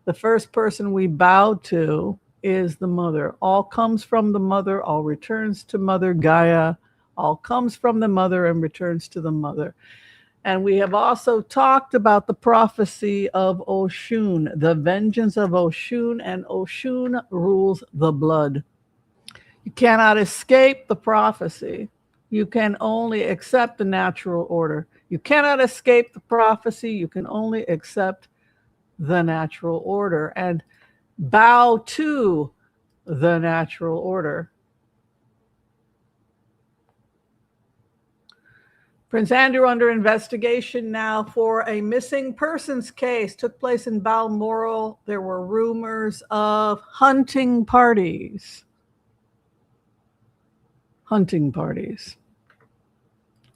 The first person we bow to is the mother. All comes from the mother, all returns to Mother Gaia, all comes from the mother and returns to the mother. And we have also talked about the prophecy of Oshun, the vengeance of Oshun, and Oshun rules the blood. You cannot escape the prophecy. You can only accept the natural order. You cannot escape the prophecy. You can only accept the natural order and bow to the natural order. Prince Andrew under investigation now for a missing persons case. Took place in Balmoral. There were rumors of hunting parties. Hunting parties.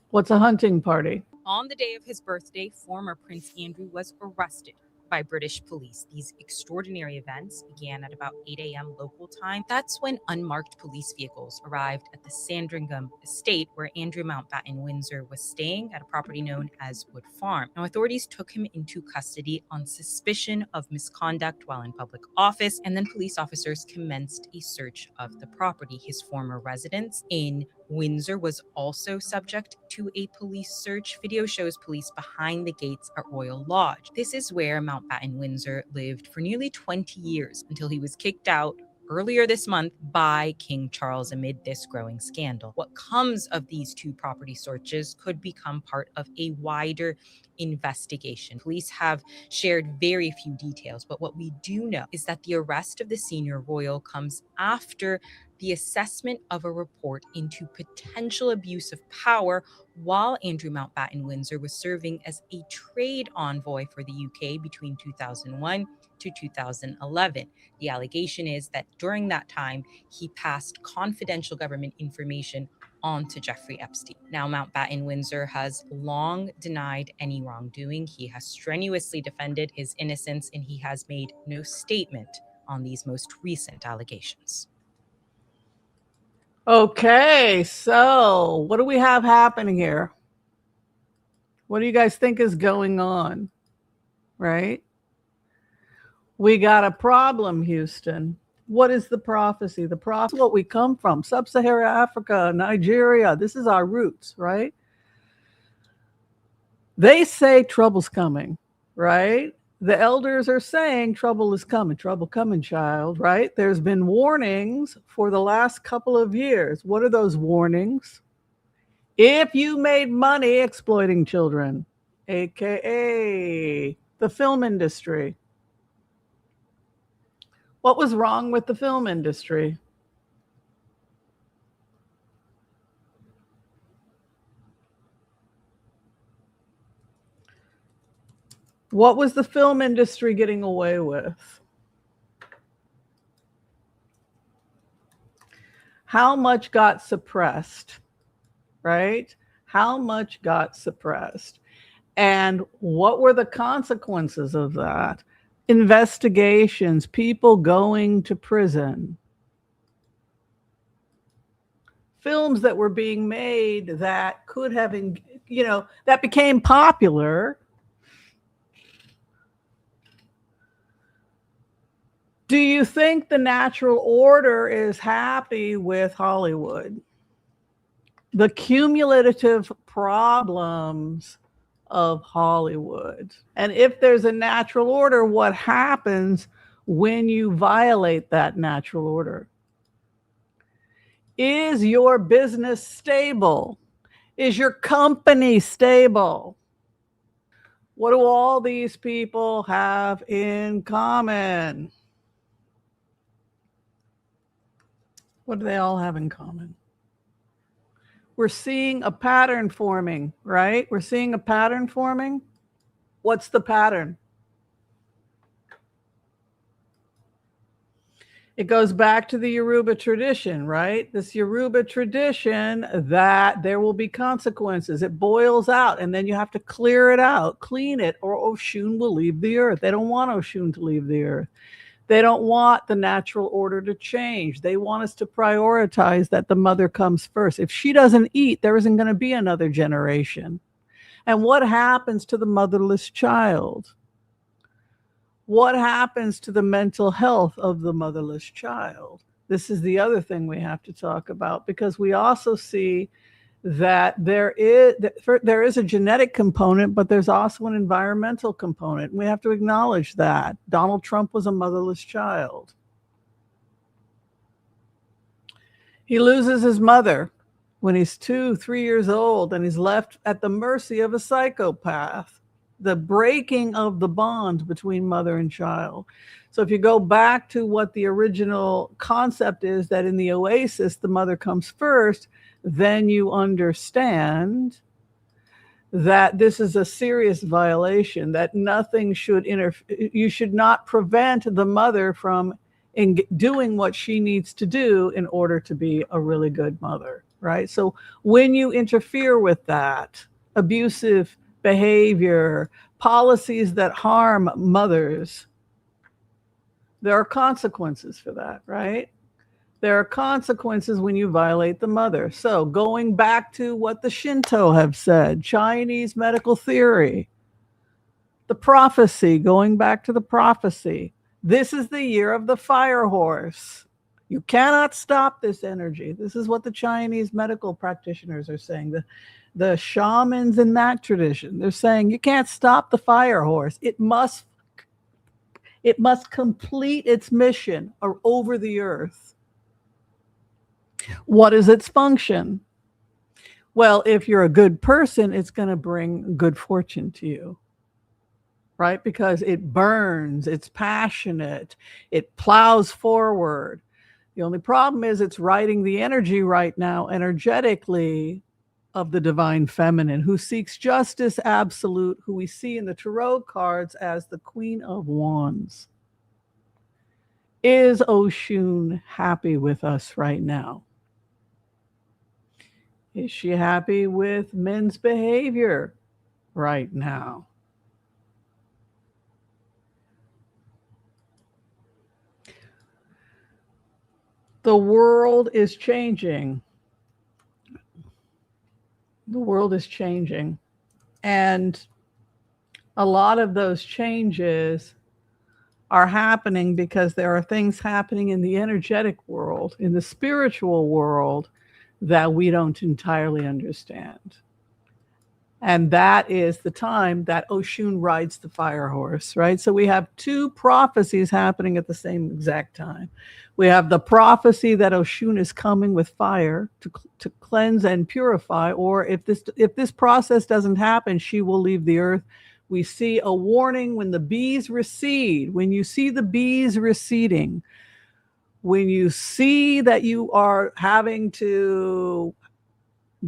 What's a hunting party? On the day of his birthday, former Prince Andrew was arrested by British police. These extraordinary events began at about 8 a.m. local time. That's when unmarked police vehicles arrived at the Sandringham estate where Andrew Mountbatten Windsor was staying at a property known as Wood Farm. Now, authorities took him into custody on suspicion of misconduct while in public office, and then police officers commenced a search of the property. His former residence in Windsor was also subject to a police search. Video shows police behind the gates at Royal Lodge. This is where Mountbatten Windsor lived for nearly 20 years until he was kicked out earlier this month by King Charles amid this growing scandal. What comes of these two property searches could become part of a wider investigation. Police have shared very few details, but what we do know is that the arrest of the senior royal comes after the assessment of a report into potential abuse of power while Andrew Mountbatten Windsor was serving as a trade envoy for the UK between 2001 to 2011. The allegation is that during that time, he passed confidential government information on to Jeffrey Epstein. Now, Mountbatten Windsor has long denied any wrongdoing. He has strenuously defended his innocence, and he has made no statement on these most recent allegations. Okay, so what do we have happening here? What do you guys think is going on? Right? We got a problem, Houston. What is the prophecy? The prophecy is what we come from. Sub-Saharan Africa, Nigeria. This is our roots, right? They say trouble's coming, right? The elders are saying trouble is coming. Trouble coming, child, right? There's been warnings for the last couple of years. What are those warnings? If you made money exploiting children, aka the film industry. What was wrong with the film industry? What was the film industry getting away with? How much got suppressed, right? How much got suppressed? And what were the consequences of that? Investigations, people going to prison. Films that were being made that could have, that became popular. Do you think the natural order is happy with Hollywood? The cumulative problems of Hollywood. And if there's a natural order, what happens when you violate that natural order? Is your business stable? Is your company stable? What do all these people have in common? What do they all have in common? We're seeing a pattern forming, right? We're seeing a pattern forming. What's the pattern? It goes back to the Yoruba tradition, right? This Yoruba tradition that there will be consequences. It boils out, and then you have to clear it out, clean it, or Oshun will leave the earth. They don't want Oshun to leave the earth. They don't want the natural order to change. They want us to prioritize that the mother comes first. If she doesn't eat, there isn't going to be another generation. And what happens to the motherless child? What happens to the mental health of the motherless child? This is the other thing we have to talk about, because we also see that there is a genetic component, but there's also an environmental component. We have to acknowledge that. Donald Trump was a motherless child. He loses his mother when he's 2, 3 years old, and he's left at the mercy of a psychopath. The breaking of the bond between mother and child. So if you go back to what the original concept is, that in the Oasis, the mother comes first, then you understand that this is a serious violation, that nothing should interfere. You should not prevent the mother from doing what she needs to do in order to be a really good mother, right? So when you interfere with that, abusive behavior, policies that harm mothers, there are consequences for that, right? There are consequences when you violate the mother. So going back to what the Shinto have said, Chinese medical theory, the prophecy, going back to the prophecy, this is the year of the fire horse. You cannot stop this energy. This is what the Chinese medical practitioners are saying. The shamans in that tradition, they're saying you can't stop the fire horse. It must complete its mission over the earth. What is its function? Well, if you're a good person, it's going to bring good fortune to you, right? Because it burns, it's passionate, it plows forward. The only problem is it's riding the energy right now, energetically, of the divine feminine, who seeks justice absolute, who we see in the tarot cards as the Queen of Wands. Is Oshun happy with us right now? Is she happy with men's behavior right now? The world is changing. The world is changing. And a lot of those changes are happening because there are things happening in the energetic world, in the spiritual world, that we don't entirely understand. And that is the time that Oshun rides the fire horse, right? So we have two prophecies happening at the same exact time. We have the prophecy that Oshun is coming with fire to cleanse and purify, or if this process doesn't happen, she will leave the earth. We see a warning when the bees recede. When you see the bees receding, when you see that you are having to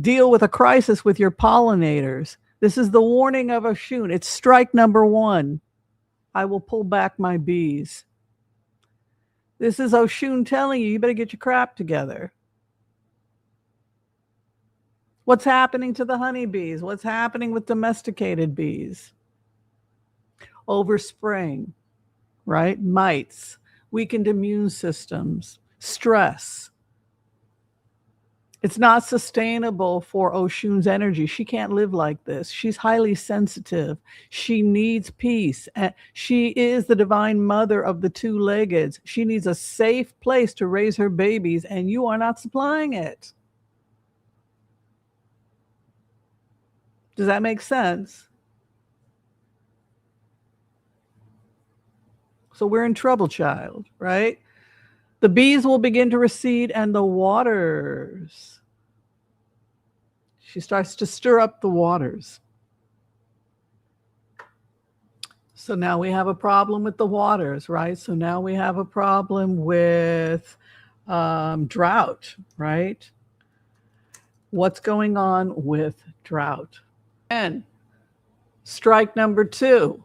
deal with a crisis with your pollinators, this is the warning of Oshun. It's strike number 1. I will pull back my bees. This is Oshun telling you better get your crap together. What's happening to the honeybees? What's happening with domesticated bees? Overspraying, right? Mites, weakened immune systems, stress. It's not sustainable for Oshun's energy. She can't live like this. She's highly sensitive. She needs peace. And she is the divine mother of the two-leggeds. She needs a safe place to raise her babies, and you are not supplying it. Does that make sense? So we're in trouble, child, right? The bees will begin to recede, and the waters. She starts to stir up the waters. So now we have a problem with the waters, right? So now we have a problem with drought, right? What's going on with drought? And strike number 2.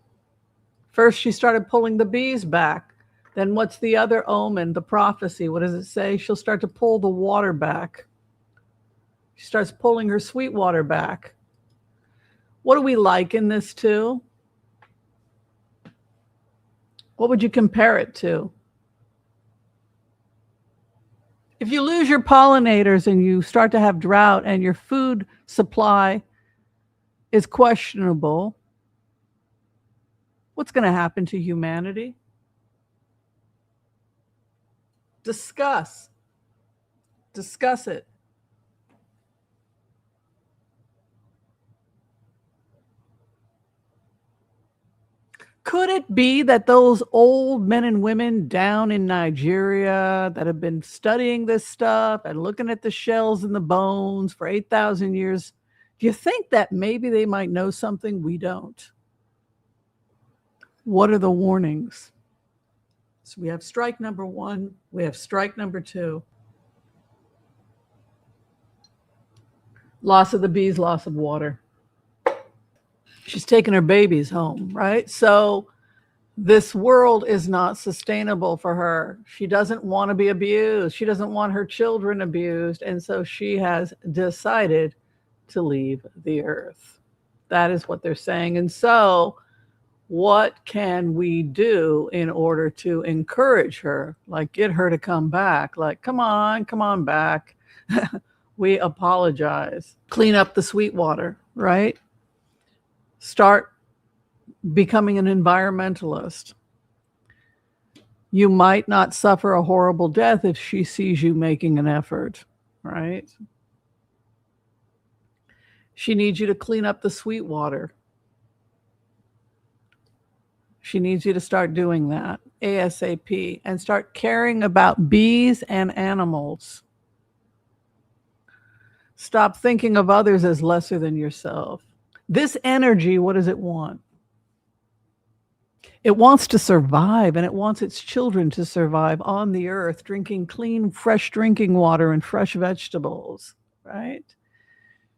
First, she started pulling the bees back. Then what's the other omen, the prophecy? What does it say? She'll start to pull the water back. She starts pulling her sweet water back. What do we liken this to? What would you compare it to? If you lose your pollinators and you start to have drought and your food supply is questionable, What's going to happen to humanity? Discuss it. Could it be that those old men and women down in Nigeria that have been studying this stuff and looking at the shells and the bones for 8,000 years, do you think that maybe they might know something we don't? What are the warnings? So we have strike number 1, we have strike number 2. Loss of the bees, loss of water. She's taking her babies home, right? So this world is not sustainable for her. She doesn't want to be abused. She doesn't want her children abused. And so she has decided to leave the earth. That is what they're saying. And so what can we do in order to encourage her? Like, get her to come back. Like, come on back. We apologize. Clean up the sweet water, right? Start becoming an environmentalist. You might not suffer a horrible death if she sees you making an effort, right? She needs you to clean up the sweet water. She needs you to start doing that ASAP and start caring about bees and animals. Stop thinking of others as lesser than yourself. This energy, what does it want? It wants to survive, and it wants its children to survive on the earth, drinking clean, fresh drinking water and fresh vegetables, right?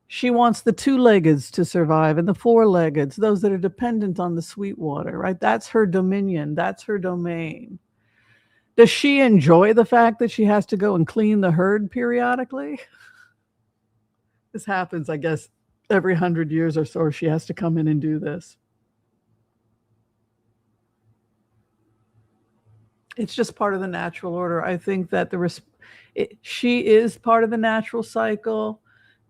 She wants the two-leggeds to survive and the four-leggeds, those that are dependent on the sweet water, right? That's her dominion. That's her domain. Does she enjoy the fact that she has to go and clean the herd periodically? This happens, I guess, every 100 years or so. She has to come in and do this. It's just part of the natural order. I think that she is part of the natural cycle,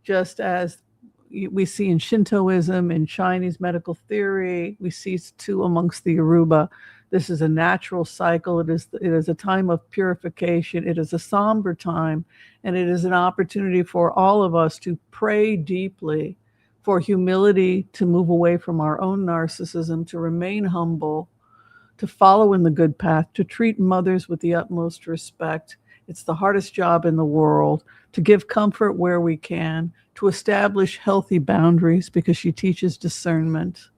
just as we see in Shintoism, in Chinese medical theory. We see too amongst the Yoruba. This is a natural cycle. It is a time of purification. It is a somber time, and it is an opportunity for all of us to pray deeply for humility, to move away from our own narcissism, to remain humble, to follow in the good path, to treat mothers with the utmost respect. It's the hardest job in the world, to give comfort where we can, to establish healthy boundaries because she teaches discernment,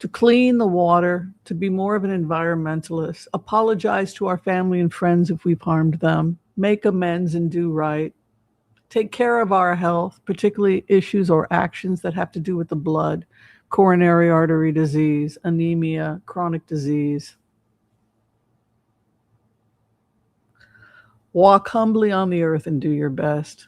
to clean the water, to be more of an environmentalist, apologize to our family and friends if we've harmed them, make amends and do right, take care of our health, particularly issues or actions that have to do with the blood, coronary artery disease, anemia, chronic disease. Walk humbly on the earth and do your best.